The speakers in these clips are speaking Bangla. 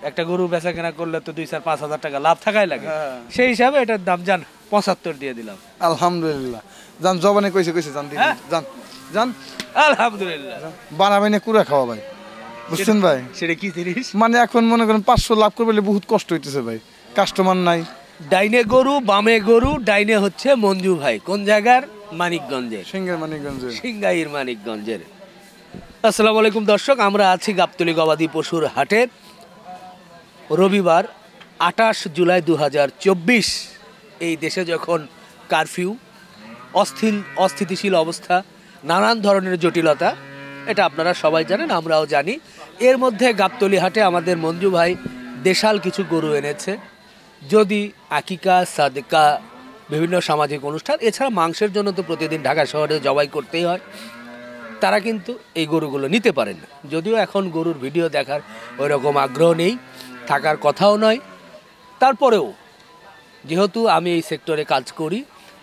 একটা গরু বেচা কেনা করলে তো 2-4-5 হাজার টাকা লাভ থাকাই লাগে, সেই হিসাবে এটার দাম জান 75 দিয়ে দিলাম। আলহামদুলিল্লাহ জান জবানে কইছে জান দিন জান জান আলহামদুলিল্লাহ। বানাবে না কুড়া খাওয়া ভাই, বুঝছেন ভাই? সেটা কি জিনিস? মানে এখন মনে করেন 500 লাভ করবে বহুত কষ্ট হইতেছে ভাই, কাস্টমার নাই। ডাইনে গরু বামে গরু, ডাইনে হচ্ছে মঞ্জু ভাই, কোন জায়গার? মানিকগঞ্জের, সিঙ্গার মানিকগঞ্জের, সিংগাইর মানিকগঞ্জের। আসসালামু আলাইকুম দর্শক, আমরা আছি গাবতলী গবাদি পশুর হাটের। রবিবার 28 জুলাই 2024। এই দেশে যখন কারফিউ, অস্থিতিশীল অবস্থা, নানান ধরনের জটিলতা, এটা আপনারা সবাই জানেন, আমরাও জানি। এর মধ্যে গাবতলী হাটে আমাদের মঞ্জু ভাই দেশাল কিছু গরু এনেছে। যদি আকিকা, সাদকা, বিভিন্ন সামাজিক অনুষ্ঠান, এছাড়া মাংসের জন্য তো প্রতিদিন ঢাকা শহরে জবাই করতেই হয়, তারা কিন্তু এই গরুগুলো নিতে পারেন না। যদিও এখন গরুর ভিডিও দেখার ওই রকম আগ্রহ নেই, থাকার কথাও নয়। তারপরেও যেহেতু আমি এই সেক্টরে কাজ করি,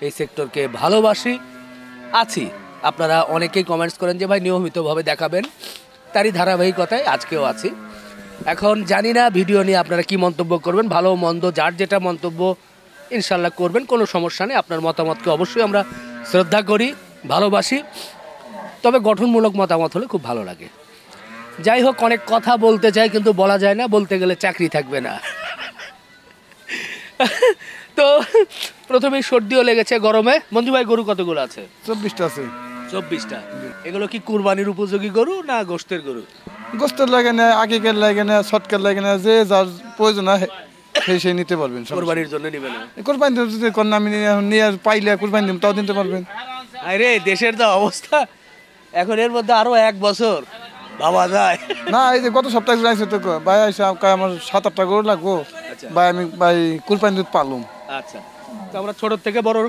এই সেক্টরকে ভালোবাসি, আছি, আপনারা অনেকেই কমেন্টস করেন যে ভাই নিয়মিতভাবে দেখাবেন, তারই ধারাবাহিকতায় আজকেও আছি। এখন জানি না ভিডিও নিয়ে আপনারা কি মন্তব্য করবেন, ভালো মন্দ যার যেটা মন্তব্য ইনশাল্লাহ করবেন, কোনো সমস্যা নেই। আপনার মতামতকে অবশ্যই আমরা শ্রদ্ধা করি, ভালোবাসি, তবে গঠনমূলক মতামত হলে খুব ভালো লাগে। যাই হোক, অনেক কথা বলতে চাই কিন্তু বলা যায় না, বলতে গেলে চাকরি থাকবে না। তো প্রথমেই সর্দিও লেগেছে গরমে। মঞ্জু ভাই, গরু কতগুলো আছে? 24টা আছে। 24টা। এগুলো কি কুরবানির উপযোগী গরু না গোশতের গরু? গোস্তের লাগে না, আকিকের লাগে না, ছটকার লাগে না, যে যার প্রয়োজন হয় সেই নিতে পারবেন। কুরবানির জন্য নিবে না? কুরবানি যদি কোন আমি নিয়ে পাইলে কুরবানি দিম, তাও দিতে পারবেন। আরে দেশের যা অবস্থা এখন, এর মধ্যে আরো 1 বছর ভাবা যায় না। এই যে গত সপ্তাহে যাইছে তো ভাই, আইসা আমার 7-8টা গরু লাগবো ভাই, আমি ভাই কুরবানি দুধ পালুম। আচ্ছা, তো আমরা ছোট থেকে বড়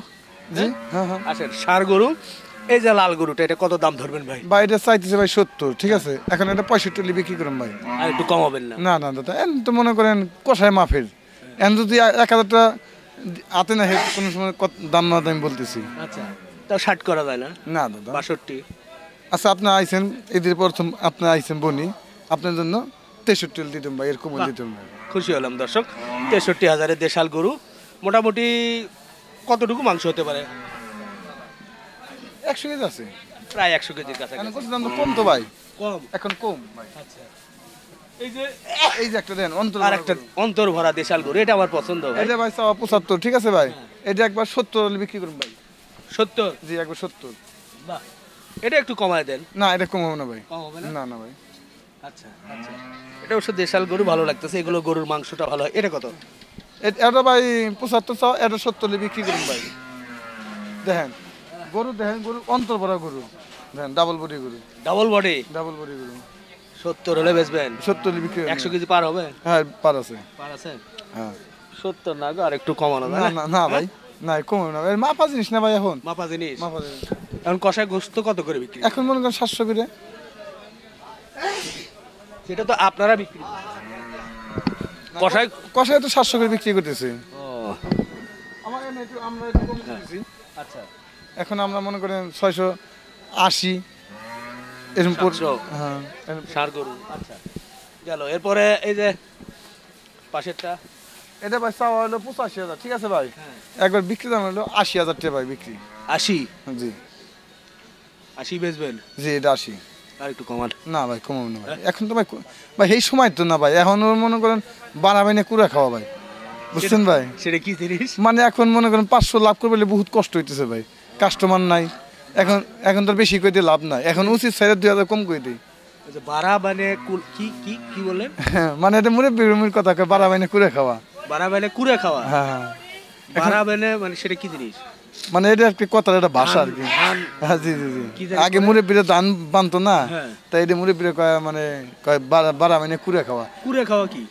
জি হ্যাঁ হ্যাঁ আসেন ষাঁড় গরু। এই যে লাল গরুটা, এটা কত দাম ধরবেন ভাই? ভাই এটা চাইতেছে ভাই 70, ঠিক আছে? এখন এটা 65 বিক্রি করুন ভাই। আর একটু কমাবেন না? না না দাদা, এন তো মনে করেন কষায় মাফের, এন যদি 1000টা হাতে না হে কোনো সময় দাম না দাম বলতেছি। আচ্ছা, তাও 60 করা যায় না? না দাদা 62। আচ্ছা, আপনি আইছেন এদের প্রথম, আপনি আইছেন বনি, আপনার জন্য 63 দিতাম ভাই, এর কমে দিতাম ভাই। খুশি হলাম দর্শক। 63,000-এর দেশাল গরু। মোটামুটি কতটুকু মাংস হতে পারে? 100 কেজি আছে, প্রায় 100 কেজির কাছে। দাম তো কম তো ভাই, কম এখন কম ভাই। আচ্ছা, এই যে একটা দেন অন্তর, আর একটা অন্তর ভরা দেশাল গরু, এটা আমার পছন্দ ভাই। এটা ভাই 75, ঠিক আছে ভাই? এটা একবার 70 হলে বিক্রি করুন ভাই। 70? জি একবার 70। বাহ, এটা একটু কমায় দেন। না এটা কম হবে না ভাই, কম হবে না? না না ভাই। আচ্ছা আচ্ছা, এটা অবশ্য দেশাল গরু ভালো লাগতেছে, এগুলো গরুর মাংসটা ভালো হয়। এটা কত? এটা ভাই 75, এটা 70 হলে বিক্রি করুন ভাই। দেখেন গরু, দেখেন গরু অন্তর ভরা গরু, দেখেন ডাবল বডি গরু, ডাবল বডি গরু। 70 হলে বেচবেন? 70 হলে বিক্রি 100 কেজি পার হবে? হ্যাঁ পার আছে। পার আছে? হ্যাঁ 70 না গো, আর একটু কমানো যায় না না? না না ভাই, না কম না ভাই, মাপা জিনিস না ভাই, এখন মাপা জিনিস। মাপা জিনিস। এখন কষায় গোশত কত করে বিক্রি? এখন মনে করেন 700 করে। সেটা তো আপনারা বিক্রি কষায় কষায় তো 700 করে বিক্রি করতেছে। ও আমরা একটু কম দিতেছি। আচ্ছা, এখন আমরা মনে করেন 680 এরকম পর। 700? হ্যাঁ ষাঁড় গরু। আচ্ছা, গেল। এরপরে এই যে পাশেরটা, এটা ভাই চাওয়া হলো 85,000, ঠিক আছে ভাই? একবার বিক্রি দাম হলো 80,000 টাকা ভাই বিক্রি। 80? জি 80 বেচবেন? জি এটা 80। আর একটু কমান। না ভাই কমাবো না ভাই, এখন তো ভাই ভাই এই সময় তো না ভাই, এখন ওর মনে করেন বানাবে না কুড়া খাওয়া ভাই, বুঝছেন ভাই? সেটা কি জিনিস? মানে এখন মনে করেন 500 লাভ করবে বহুত কষ্ট হইতেছে ভাই, কাস্টমার নাই। এখন তো বেশি করে দিয়ে লাভ নাই, এখন উচিত 2000 কম করে দিই। বাড়া মানে কি কি কি বলেন? মানে এটা মুরব্বির কথা, বাড়া বাইনে কুড়ে খাওয়া। বাড়া মানে কুড়ে খাওয়া? হ্যাঁ বাড়া মানে সেটা কি জিনিস? মানে এটা একটা কথা, এটা ভাষা আর কি। হ্যাঁ জি জি জি। আগে মুরব্বিরা ধান বানতো না, তাই এটা মুরব্বিরা কয়, মানে কয় বাড়া মানে কুড়ে খাওয়া। কুড়ে খাওয়া কি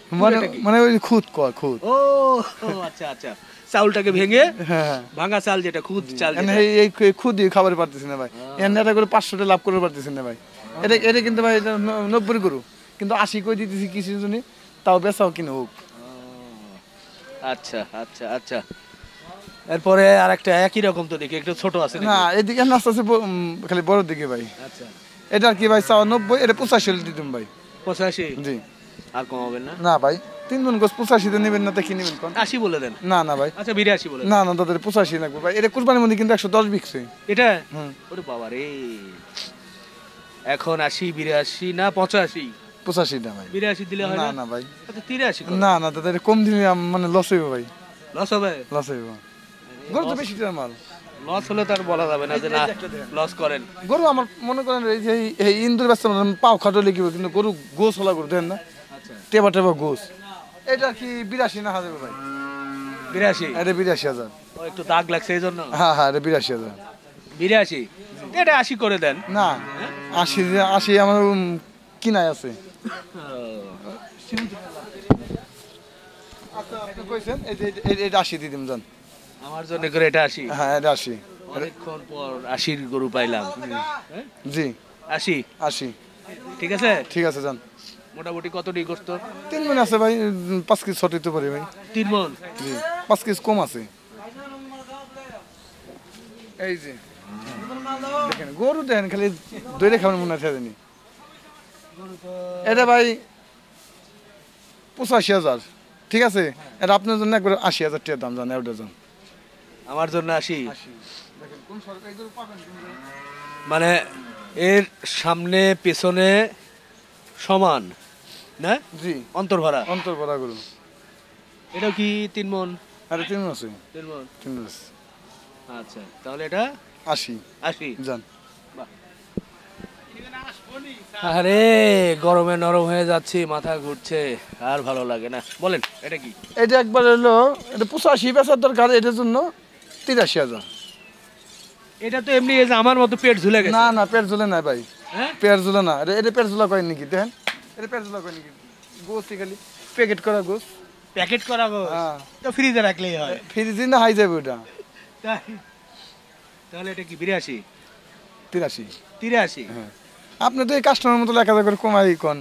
মানে ওই খুদ কয়, খুদ। ও আচ্ছা আচ্ছা, চাউলটাকে ভেঙে, হ্যাঁ ভাঙা চাল, যেটা খুদ চাল, এই খুদ দিয়ে খাবার পারতেছি না ভাই, এটা করে 500 টাকা লাভ করতে পারতেছি না ভাই। এটা কিন্তু ভাই 90 গরু, কিন্তু 80 করে দিতেছি কিছু জন্য, তাও বেচাও কিনে হোক। আচ্ছা আচ্ছা আচ্ছা, এরপরে আরেকটা একই রকম তো দেখি, একটু ছোট আছে না, এদিকে নাস্তা আছে খালি বড় দিকে ভাই। আচ্ছা, এটা কি ভাই 90, এটা 85 দিতাম ভাই। 85? জি আর কমাবেন না? না ভাই 3 মন গোস 85 নেবেন না, দেখি নেবেন কোন? 80 বলে দেন। না না ভাই, আচ্ছা 82 বলে দেন। না না দাদা 85 লাগবে ভাই, এটা কুরবানির মধ্যে কিন্তু 110 বিকছে। এটা হুম ওরে বাবা রে, এখন 80 82 না 85? 85 না ভাই। 82 দিলে হয় না না? না ভাই, আচ্ছা 83 না না দাদা এটা কম দিলে মানে লস হইব ভাই, লস হবে। লস হইব। গরু তো বেশি টাকার মাল। লস হলে তার বলা যাবে না যে না লস করেন। গরু আমার মনে করেন এই যে এই ইন্দুর ব্যস্ত পাও খাটো লিখিব, কিন্তু গরু গোস হলা গরু দেন না, আচ্ছা টেবা টেবা গোস। এটা কি 82 না হাজার ভাই? 82? এটা 82,000। ও একটু দাগ লাগছে এই জন্য। হ্যাঁ হ্যাঁ এটা 82,000। 82? এটা 80 করে দেন। না 80 আমার কিনায় আছে। আচ্ছা আপনি কইছেন এই যে এটা 80 দিয়ে দিম জান। আমার জন্য করে এটা 80? হ্যাঁ এটা 80। অনেকক্ষণ পর 80 গরু পাইলাম। জি 80? 80 ঠিক আছে। ঠিক আছে জান। মোটামুটি কতটি গোস্ত? 3 মণ আছে ভাই, 5 কেজি ছোট হতে পারে ভাই। 3 মণ? জি 5 কেজি কম আছে। এই যে দেখেন গরু দেখেন, খালি দইরে খাবার মনে আছে জানি। এটা ভাই 85,000। ঠিক আছে, এটা আপনার জন্য একবার 80,000 টাকা দাম জান, এটা জান। আমার জন্য 80? দেখেন কোন সরকারি গরু পাবেন মানে এর সামনে পেছনে সমান না? জি অন্তর্ভরা। অন্তর ভরা গরু। এটাও কি 3 মণ? আরে 3 মণ আছে, 3 মণ। 3 মণ আছে। আচ্ছা তাহলে এটা 80 80? জান। আরে গরমে নরম হয়ে যাচ্ছি, মাথা ঘুরছে, আর ভালো লাগে না। বলেন এটা কি? এটা একবার হলো, এটা 85 বেচার দরকার, এটার জন্য 83,000। এটা তো এমনি এই যে আমার মতো পেট ঝুলে গেছে। না না পেট ঝুলে নাই ভাই, হ্যাঁ পেট ঝুলে না, এটা পেট ঝুলা কয় নাকি দেখেন, এটা পেট ঝুলা কয় নাকি? গোস খালি প্যাকেট করা গোস। প্যাকেট করা গো? হ্যাঁ তো ফ্রিজে রাখলেই হয়। ফ্রিজে না হাই যাবে ওটা। তাই? তাহলে এটা কি 82? 83। 83? হ্যাঁ আপনি তো এই কাস্টমার মতো 1,000 করে কমাই কোন।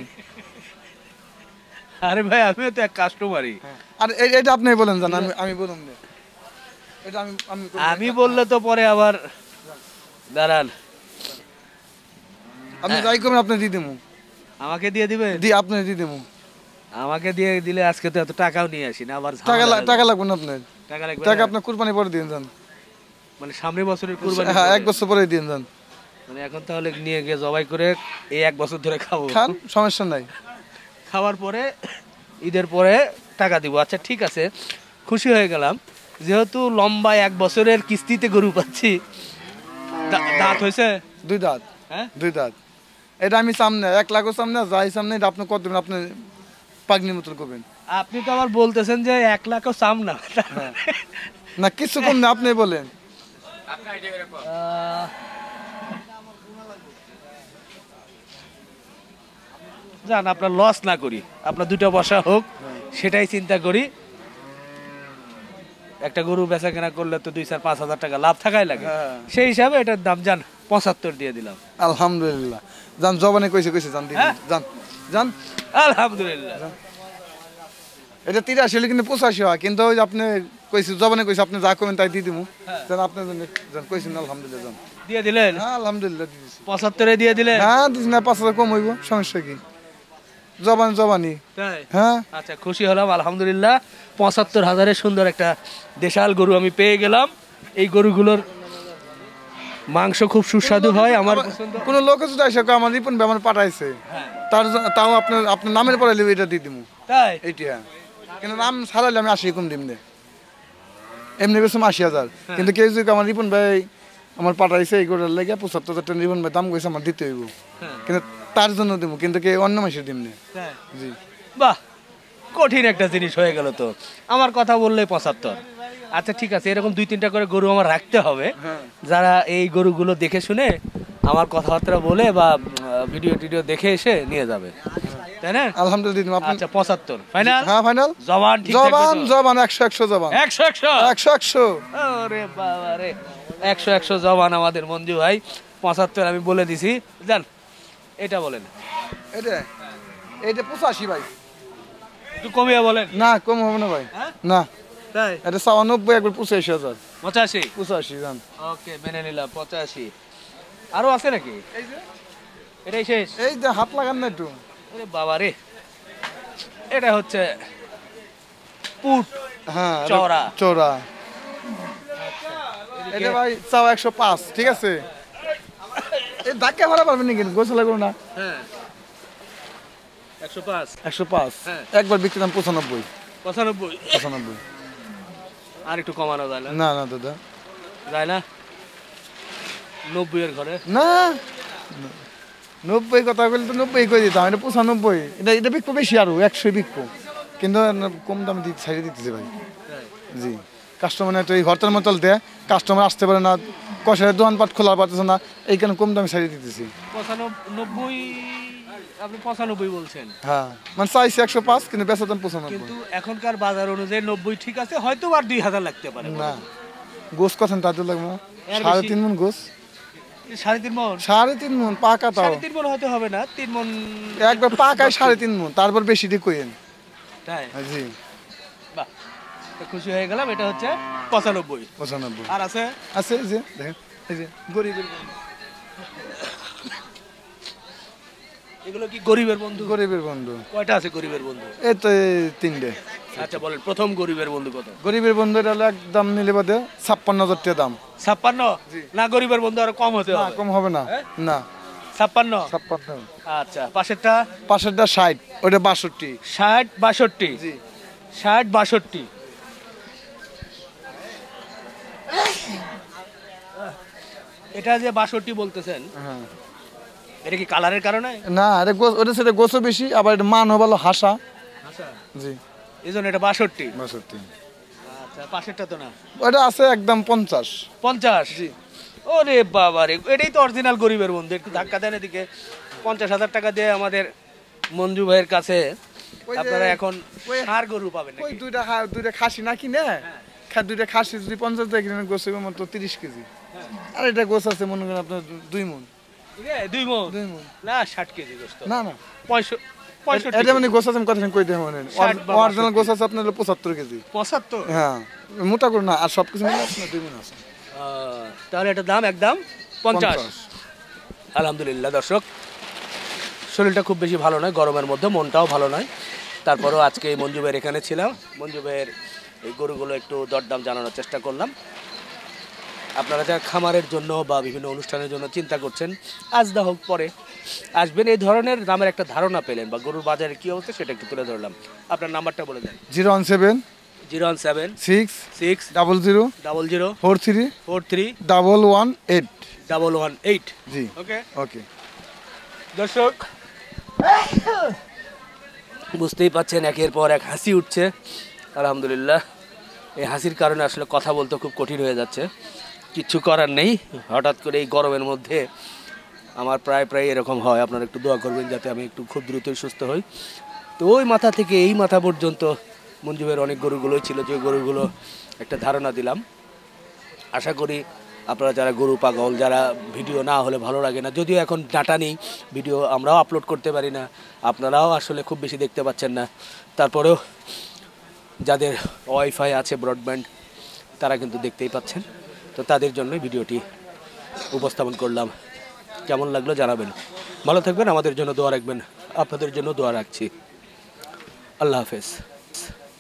আরে ভাই আমিও তো এক কাস্টমারই। আর এটা আপনি বলেন জান, আমি বলুন না, এটা আমি আমি আমি বললে তো পরে আবার দাঁড়ান। আপনি যাই করবেন আপনি দিয়ে দেবো, আমাকে দিয়ে দিবে? আপনি দিয়ে দেবো। আমাকে দিয়ে দিলে আজকে তো এত টাকাও নিয়ে আসি না, আবার টাকা লাগবে না আপনার, টাকা লাগবে টাকা না? আপনার কুরবানি পরে দিয়ে যান। মানে সামনের বছরের কুরবানি? হ্যাঁ 1 বছর পরে দিয়ে যান। মানে এখন তাহলে নিয়ে গিয়ে জবাই করে এই 1 বছর ধরে খাবো। খান সমস্যা নাই। খাওয়ার পরে ঈদের পরে টাকা দিব। আচ্ছা ঠিক আছে, খুশি হয়ে গেলাম। যেহেতু লম্বা 1 বছরের কিস্তিতে গরু পাচ্ছি। দাঁত হয়েছে? 2 দাঁত। হ্যাঁ 2 দাঁত। এটা আমি সামনে 1 লাখ সামনে যাই সামনে, এটা আপনি কত দেবেন, আপনি পাগনির মতো করবেন। আপনি তো আবার বলতেছেন যে 1 লাখও চাম না। না কিছু কম না, আপনি বলেন। জান আপনার লস না করি, আপনার 2টা বসা হোক সেটাই চিন্তা করি। একটা গরু বেচা কেনা করলে তো 2-4-5 হাজার টাকা লাভ থাকাই লাগে। হ্যাঁ। সেই হিসাবে এটার দাম জান 75 দিয়ে দিলাম। আলহামদুলিল্লাহ জান, জবানে কইছে জান দিন হ্যাঁ? জান জান। আলহামদুলিল্লাহ। এটা 83 হলে কিন্তু 85 হয়, কিন্তু ওই যে আপনি কইছে জবানে কইছে আপনি যা করবেন তাই দিয়ে দিমু জান। আপনি জান কইছেন আলহামদুলিল্লাহ জান। দিয়ে দিলেন? হ্যাঁ আলহামদুলিল্লাহ দিয়ে দিছি। 75 দিয়ে দিলেন? হ্যাঁ দিছি না, 5,000 কম হইব, সমস্যা কি? জবানি। তাই? হ্যাঁ আচ্ছা খুশি হলাম আলহামদুলিল্লাহ। 75,000-এর সুন্দর একটা দেশাল গরু আমি পেয়ে গেলাম। এই গরুগুলোর মাংস খুব সুস্বাদু হয়, আমার পছন্দ। কোন লোক যদি এসে কয় আমার রিপন ভাই আমার পাঠাইছে, তাও আপনার নামের পরে লিখে এটা দিয়ে দিমু। তাই? এইটা কিন্তু নাম ছাড়াইলে আমি 80 কম দিম দে, এমনি বেশি 80,000। কিন্তু কেউ যদি আমার রিপন ভাই আমার পাঠাইছে এই গরুর লেগে 75,000 টাকা রিপন ভাই দাম কইছে আমার দিতে হইব, কিন্তু তার জন্য দিব, কিন্তু কে অন্য মাসে দিম না। তাই? জি বাহ, কঠিন একটা জিনিস হয়ে গেল তো। আমার কথা বললে 75। আচ্ছা ঠিক আছে, এরকম 2-3টা করে গরু আমার রাখতে হবে, যারা এই গরুগুলো দেখে শুনে আমার কথাবার্তা বলে বা ভিডিও দেখে এসে নিয়ে যাবে, তাই না? আলহামদুলিল্লাহ আপনি। আচ্ছা 75 ফাইনাল? হ্যাঁ ফাইনাল। জবান ঠিক থাকবে তো? জবান 100 জবান। 100 ওরে বাবা রে, 100 জবান আমাদের মঞ্জু ভাই। 75 আমি বলে দিছি। জান এটা বলেন। এটা 85 ভাই। একটু কমিয়ে বলেন। না কম হবে না ভাই, হ্যাঁ? না তাই? এটা 90 একবার 85,000। 85? 85 জান। ওকে মেনে নিলাম 85। আরো আছে নাকি? এই যে এটাই শেষ? এই যে হাত লাগান না একটু। আরে বাবা রে, এটা হচ্ছে পুট হ্যাঁ চওড়া। চওড়া। এটা ভাই চাও 105, ঠিক আছে? এই ধাক্কা ভাড়া পারবেন নাকি? গোসল লাগবে না। হ্যাঁ 105 105 হ্যাঁ। একবার বিক্রি দাম 95। 95 95 আর একটু কমানো যায় না? না না দাদা যায় না 90 এর ঘরে না 90 কথা বললে তো 90 করে দিতাম, এটা 95। এটা বিকবো বেশি, আরো 100 বিকবো, কিন্তু কম দামে ছাড়িয়ে দিতেছে ভাই। জি কাস্টমার তো এই হরতাল মতল দেয়, কাস্টমার আসতে পারে না, কষারের দোকানপাট খোলা পারতেছে না, এইখানে কম দামে ছাড়িয়ে দিতেছি। 95 আপনি 95 বলছেন? হ্যাঁ মানে চাইছি 105, কিন্তু বেচা দাম 95। কিন্তু এখনকার বাজার অনুযায়ী 90 ঠিক আছে, হয়তো আর 2000 লাগতে পারে। না গোস কথা তাদের লাগবে না, এর 3.5 মন গোস, 3.5 মণ? 3.5 মন পাকা, তাও 3.5 মণ হয়তো হবে না, 3 মণ একবার পাকায় 3.5 মন, তারপর বেশি দিয়ে কইেন। তাই? জি বাহ, তো খুশি হয়ে গেলাম। এটা হচ্ছে 95। 95 আর আছে আছে এই যে দেখেন, এই যে গরিবের বন্ধু। এগুলো কি গরিবের বন্ধু? গরিবের বন্ধু কয়টা আছে গরিবের বন্ধু? এই তো এই 3টে। আচ্ছা বলেন, প্রথম গরিবের বন্ধু কত? গরিবের বন্ধু এটা হলো একদম নিলে বাদে 56,000 টাকা দাম। 56? না গরিবের বন্ধু আরো কম হতে না হবে। কম হবে না। না 56? 56। আচ্ছা পাশেরটা? পাশেরটা 60, ওটা 62। 60 62? জি 60 62। এটা যে 62 বলতেছেন, হ্যাঁ এটা কি কালারের কারণে? না এটা গোস, ওটা সেটা গোসও বেশি, আবার এটা মানও ভালো, হাসা। আচ্ছা জি এইজন্য এটা 62। 62। আচ্ছা পাশেরটা তো না? ওটা আছে একদম 50। 50? জি ওরে বাবা রে, এটাই তো অরিজিনাল গরিবের বন্ধু। একটু ধাক্কা দেন এদিকে। 50,000 টাকা দিয়ে আমাদের মঞ্জু ভাইয়ের কাছে ওই যে- আপনারা এখন ওই- ষাঁড় গরু পাবেন ওই নাকি? দুইটা খাসি না কিনে, দুইটা খাসি যদি 50 টাকা কিনে, গোস হইবে মতো 30 কেজি। আর এটা গোস আছে মনে করেন আপনার 2 মণ। 2 মণ? 2 মণ না 60 কেজি গোস্ত। না না 65? এটা মানে গোস আছে, আমি কথা কই দেব মানে 60 বা অরিজিনাল গোস আছে আপনার হলো 75 কেজি। 75? হ্যাঁ মোটা করে না, আর সব কিছু মিলে আপনার 2 মণ আছে। তাহলে এটার দাম একদম 50। আলহামদুলিল্লাহ দর্শক, শরীরটা খুব বেশি ভালো নয় গরমের মধ্যে, মনটাও ভালো নয়, তারপরেও আজকে এই মঞ্জু ভাইয়ের এখানে ছিলাম। মঞ্জু ভাইয়ের এই গরুগুলো একটু দরদাম জানানোর চেষ্টা করলাম। আপনারা যারা খামারের জন্য বা বিভিন্ন অনুষ্ঠানের জন্য চিন্তা করছেন, আজ না হোক পরে আসবেন, এই ধরনের দামের একটা ধারণা পেলেন, বা গরুর বাজারে কী অবস্থা সেটা একটু তুলে ধরলাম। আপনার নাম্বারটা বলে দেন। 017 017 6 6 00 00 43 43 118। 118। জি ওকে ওকে। দর্শক বুঝতেই পাচ্ছেন একের পর এক হাসি উঠছে। আলহামদুলিল্লাহ, এই হাসির কারণে আসলে কথা বলতে খুব কঠিন হয়ে যাচ্ছে। কিচ্ছু করার নেই, হঠাৎ করে এই গরমের মধ্যে আমার প্রায় এরকম হয়। আপনারা একটু দোয়া করবেন যাতে আমি একটু খুব দ্রুতই সুস্থ হই। তো ওই মাথা থেকে এই মাথা পর্যন্ত মঞ্জুবের অনেক গরুগুলোই ছিল, যে গরুগুলো একটা ধারণা দিলাম। আশা করি আপনারা যারা গরু পাগল, যারা ভিডিও না হলে ভালো লাগে না, যদিও এখন ডাটা নেই, ভিডিও আমরাও আপলোড করতে পারি না, আপনারাও আসলে খুব বেশি দেখতে পাচ্ছেন না, তারপরেও যাদের ওয়াইফাই আছে, ব্রডব্যান্ড, তারা কিন্তু দেখতেই পাচ্ছেন। তো তাদের জন্যই ভিডিওটি উপস্থাপন করলাম। কেমন লাগলো জানাবেন। ভালো থাকবেন, আমাদের জন্য দোয়া রাখবেন, আপনাদের জন্য দোয়া রাখছি। আল্লাহ হাফেজ।